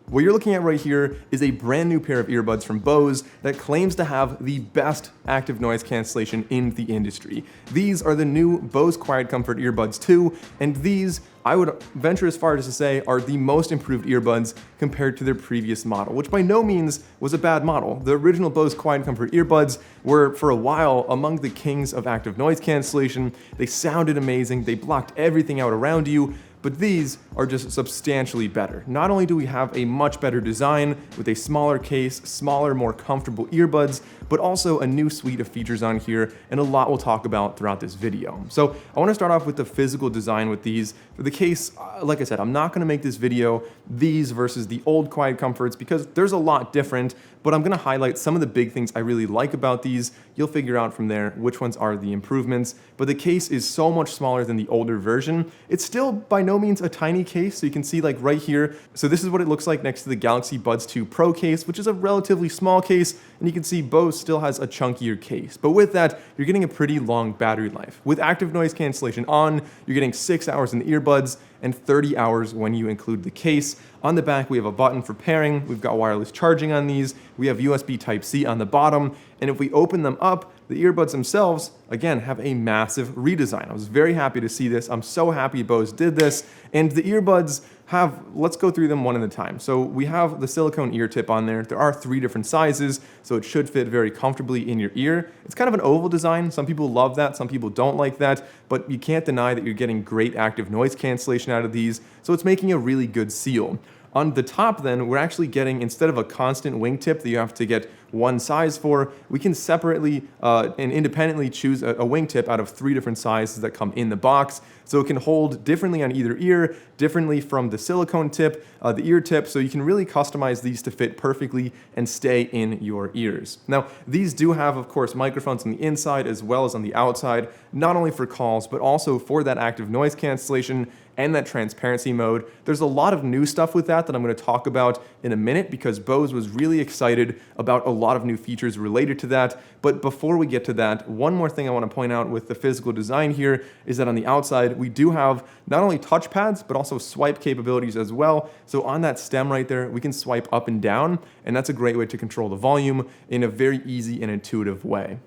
What you're looking at right here is a brand new pair of earbuds from Bose that claims to have the best active noise cancellation in the industry. These are the new Bose QuietComfort Earbuds 2, and these, I would venture as far as to say, are the most improved earbuds compared to their previous model, which by no means was a bad model. The original Bose QuietComfort Earbuds were, for a while, among the kings of active noise cancellation. They sounded amazing, they blocked everything out around you, but these are just substantially better. Not only do we have a much better design with a smaller case, smaller, more comfortable earbuds, but also a new suite of features on here, and a lot we'll talk about throughout this video. So I want to start off with the physical design with these. For the case, like I said, I'm not going to make this video these versus the old QuietComforts because there's a lot different, but I'm going to highlight some of the big things I really like about these. You'll figure out from there which ones are the improvements, but the case is so much smaller than the older version. It's still by no means a tiny case, so you can see like right here. So this is what it looks like next to the Galaxy Buds 2 Pro case, which is a relatively small case, and you can see Bose still has a chunkier case. But with that, you're getting a pretty long battery life. With active noise cancellation on, you're getting 6 hours in the earbuds and 30 hours when you include the case. On the back, we have a button for pairing. We've got wireless charging on these. We have USB Type-C on the bottom. And if we open them up, the earbuds themselves, again, have a massive redesign. I was very happy to see this. I'm so happy Bose did this. And the earbuds have, let's go through them one at a time. So we have the silicone ear tip on there. There are 3 different sizes, so it should fit very comfortably in your ear. It's kind of an oval design. Some people love that, some people don't like that, but you can't deny that you're getting great active noise cancellation out of these, so it's making a really good seal. On the top then, we're actually getting, instead of a constant wingtip that you have to get one size for, we can separately and independently choose a wingtip out of 3 different sizes that come in the box. So it can hold differently on either ear, differently from the silicone tip, the ear tip, so you can really customize these to fit perfectly and stay in your ears. Now, these do have, of course, microphones on the inside as well as on the outside, not only for calls, but also for that active noise cancellation and that transparency mode. There's a lot of new stuff with that I'm going to talk about in a minute because Bose was really excited about a lot of new features related to that. But before we get to that, one more thing I want to point out with the physical design here is that on the outside, we do have not only touchpads, but also swipe capabilities as well. So on that stem right there, we can swipe up and down, and that's a great way to control the volume in a very easy and intuitive way.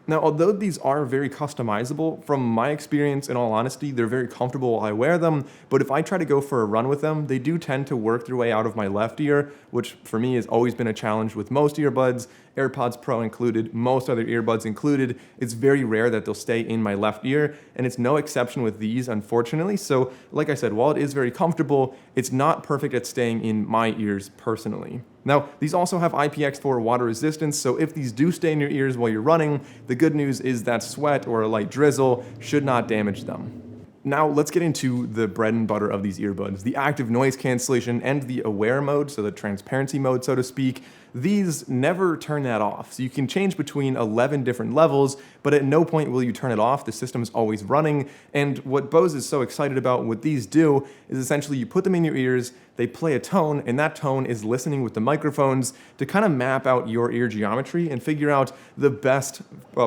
Now, although these are very customizable, from my experience, in all honesty, they're very comfortable while I wear them, but if I try to go for a run with them, they do tend to work their way out of my left ear, which for me has always been a challenge with most earbuds, AirPods Pro included, most other earbuds included. It's very rare that they'll stay in my left ear, and it's no exception with these, unfortunately. So, like I said, while it is very comfortable, it's not perfect at staying in my ears personally. Now, these also have IPX4 water resistance, so if these do stay in your ears while you're running, the good news is that sweat or a light drizzle should not damage them. Now, let's get into the bread and butter of these earbuds, the active noise cancellation and the aware mode, so the transparency mode, so to speak. These never turn that off. So you can change between 11 different levels, but at no point will you turn it off. The system is always running. And what Bose is so excited about, what these do, is essentially you put them in your ears, they play a tone, and that tone is listening with the microphones to kind of map out your ear geometry and figure out the best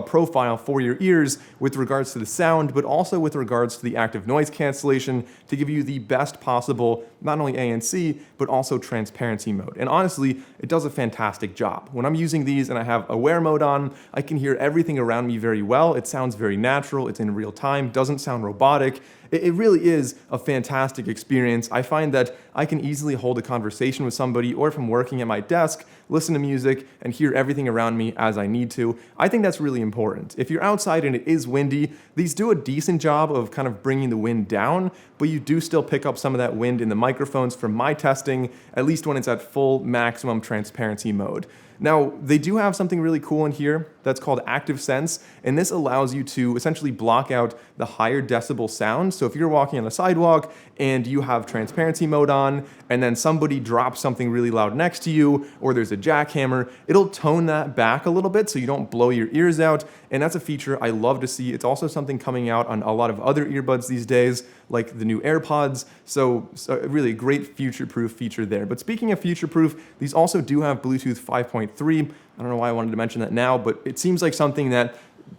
profile for your ears with regards to the sound, but also with regards to the active noise cancellation to give you the best possible, not only ANC, but also transparency mode. And honestly, it does a fantastic job. When I'm using these and I have aware mode on, I can hear everything around me very well. It sounds very natural. It's in real time, doesn't sound robotic. It really is a fantastic experience. I find that I can easily hold a conversation with somebody, or if I'm working at my desk, listen to music and hear everything around me as I need to. I think that's really important. If you're outside and it is windy, these do a decent job of kind of bringing the wind down, but you do still pick up some of that wind in the microphones from my testing, at least when it's at full maximum transparency mode. Now, they do have something really cool in here that's called Active Sense, and this allows you to essentially block out the higher decibel sound. So if you're walking on the sidewalk and you have transparency mode on, and then somebody drops something really loud next to you, or there's a jackhammer, it'll tone that back a little bit so you don't blow your ears out, and that's a feature I love to see. It's also something coming out on a lot of other earbuds these days, like the new AirPods, so really a great future-proof feature there. But speaking of future-proof, these also do have Bluetooth 5.3. I don't know why I wanted to mention that now, but it seems like something that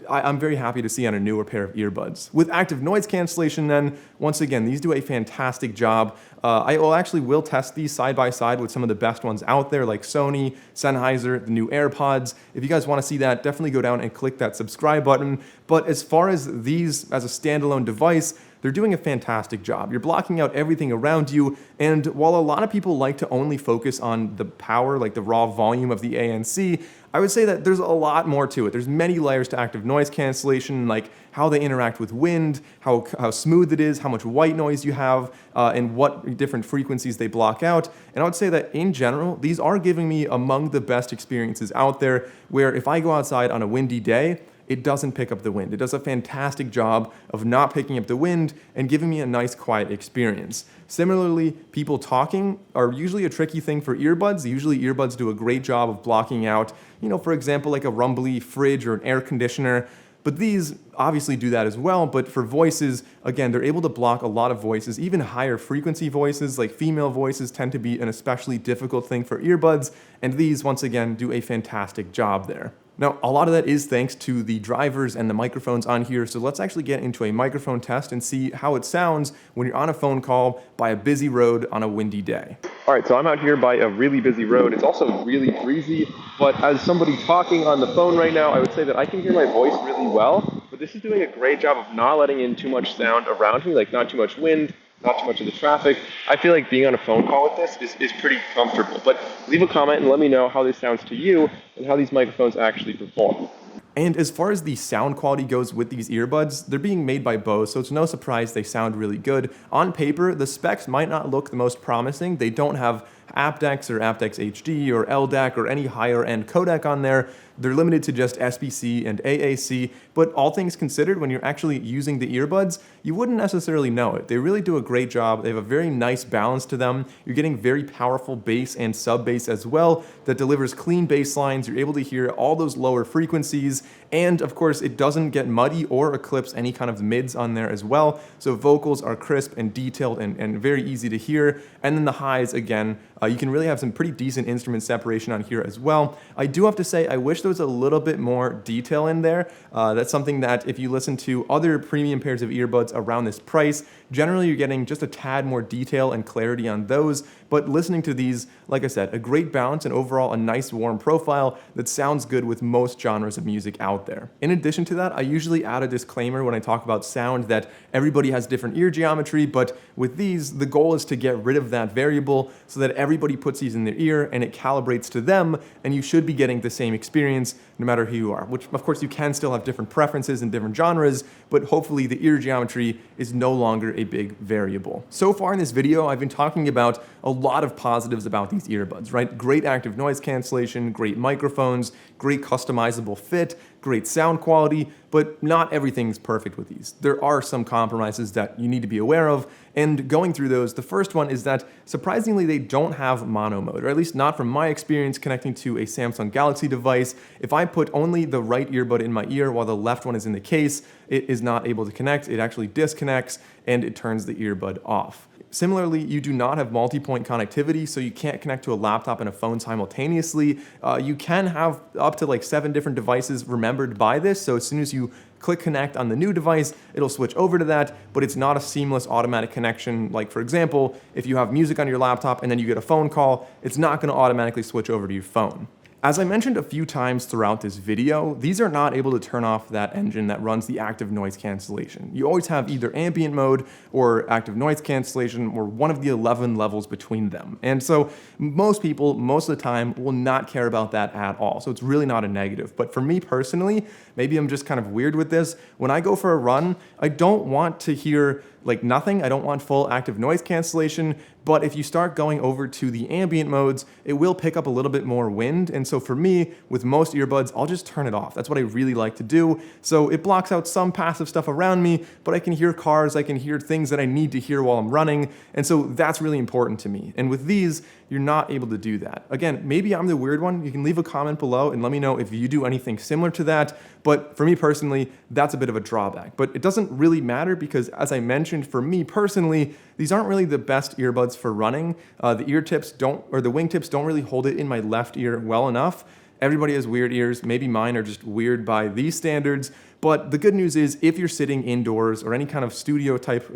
I'm very happy to see on a newer pair of earbuds. With active noise cancellation then, once again, these do a fantastic job. I will test these side by side with some of the best ones out there like Sony, Sennheiser, the new AirPods. If you guys want to see that, definitely go down and click that subscribe button. But as far as these as a standalone device, they're doing a fantastic job. You're blocking out everything around you, and while a lot of people like to only focus on the power, like the raw volume of the ANC, I would say that there's a lot more to it. There's many layers to active noise cancellation, like how they interact with wind, how smooth it is, how much white noise you have, and what different frequencies they block out. And I would say that in general, these are giving me among the best experiences out there, where if I go outside on a windy day, it doesn't pick up the wind. It does a fantastic job of not picking up the wind and giving me a nice quiet experience. Similarly, people talking are usually a tricky thing for earbuds. Usually earbuds do a great job of blocking out, for example, like a rumbly fridge or an air conditioner. But these obviously do that as well, but for voices, again, they're able to block a lot of voices, even higher frequency voices, like female voices tend to be an especially difficult thing for earbuds, and these, once again, do a fantastic job there. Now, a lot of that is thanks to the drivers and the microphones on here, so let's actually get into a microphone test and see how it sounds when you're on a phone call by a busy road on a windy day. All right, so I'm out here by a really busy road. It's also really breezy, but as somebody talking on the phone right now, I would say that I can hear my voice really well, but this is doing a great job of not letting in too much sound around me, like not too much wind, not too much of the traffic. I feel like being on a phone call with this is pretty comfortable, but leave a comment and let me know how this sounds to you and how these microphones actually perform. And as far as the sound quality goes with these earbuds, they're being made by Bose, so it's no surprise they sound really good. On paper, the specs might not look the most promising. They don't have aptX or aptX HD or LDAC or any higher end codec on there. They're limited to just SBC and AAC, but all things considered, when you're actually using the earbuds, you wouldn't necessarily know it. They really do a great job. They have a very nice balance to them. You're getting very powerful bass and sub bass as well that delivers clean bass lines. You're able to hear all those lower frequencies, and of course, it doesn't get muddy or eclipse any kind of mids on there as well. So vocals are crisp and detailed and very easy to hear. And then the highs, again, you can really have some pretty decent instrument separation on here as well. I do have to say, I wish there was a little bit more detail in there. That's something that if you listen to other premium pairs of earbuds around this price, generally you're getting just a tad more detail and clarity on those. But listening to these, like I said, a great balance and overall a nice warm profile that sounds good with most genres of music out there. In addition to that, I usually add a disclaimer when I talk about sound that everybody has different ear geometry, but with these, the goal is to get rid of that variable so that everybody puts these in their ear and it calibrates to them, and you should be getting the same experience no matter who you are, which of course you can still have different preferences in different genres, but hopefully the ear geometry is no longer a big variable. So far in this video, I've been talking about a lot of positives about these earbuds, right? Great active noise cancellation, great microphones, great customizable fit, great sound quality, but not everything's perfect with these. There are some compromises that you need to be aware of, and going through those, the first one is that surprisingly they don't have mono mode, or at least not from my experience connecting to a Samsung Galaxy device. If I put only the right earbud in my ear while the left one is in the case, it is not able to connect. It actually disconnects and it turns the earbud off. Similarly, you do not have multi-point connectivity, so you can't connect to a laptop and a phone simultaneously. You can have up to like 7 different devices remembered by this, so as soon as you click connect on the new device, it'll switch over to that, but it's not a seamless automatic connection. Like for example, if you have music on your laptop and then you get a phone call, it's not going to automatically switch over to your phone. As I mentioned a few times throughout this video, these are not able to turn off that engine that runs the active noise cancellation. You always have either ambient mode or active noise cancellation or one of the 11 levels between them. And so most people, most of the time, will not care about that at all. So it's really not a negative. But for me personally, maybe I'm just kind of weird with this. When I go for a run, I don't want to hear like nothing. I don't want full active noise cancellation, but if you start going over to the ambient modes, it will pick up a little bit more wind. And so for me, with most earbuds, I'll just turn it off. That's what I really like to do. So it blocks out some passive stuff around me, but I can hear cars, I can hear things that I need to hear while I'm running. And so that's really important to me. And with these, you're not able to do that. Again, maybe I'm the weird one. You can leave a comment below and let me know if you do anything similar to that. But for me personally, that's a bit of a drawback. But it doesn't really matter because, as I mentioned, for me personally, these aren't really the best earbuds for running. The ear tips don't, or the wingtips don't really hold it in my left ear well enough. Everybody has weird ears. Maybe mine are just weird by these standards. But the good news is if you're sitting indoors or any kind of studio type,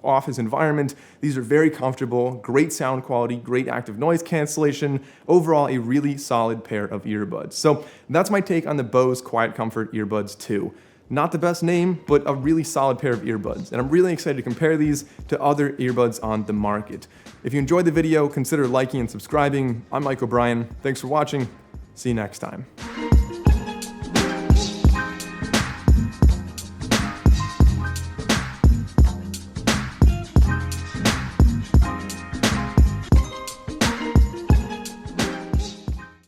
office environment, these are very comfortable, great sound quality, great active noise cancellation, overall a really solid pair of earbuds. So that's my take on the Bose QuietComfort Earbuds 2. Not the best name, but a really solid pair of earbuds. And I'm really excited to compare these to other earbuds on the market. If you enjoyed the video, consider liking and subscribing. I'm Mike O'Brien. Thanks for watching. See you next time.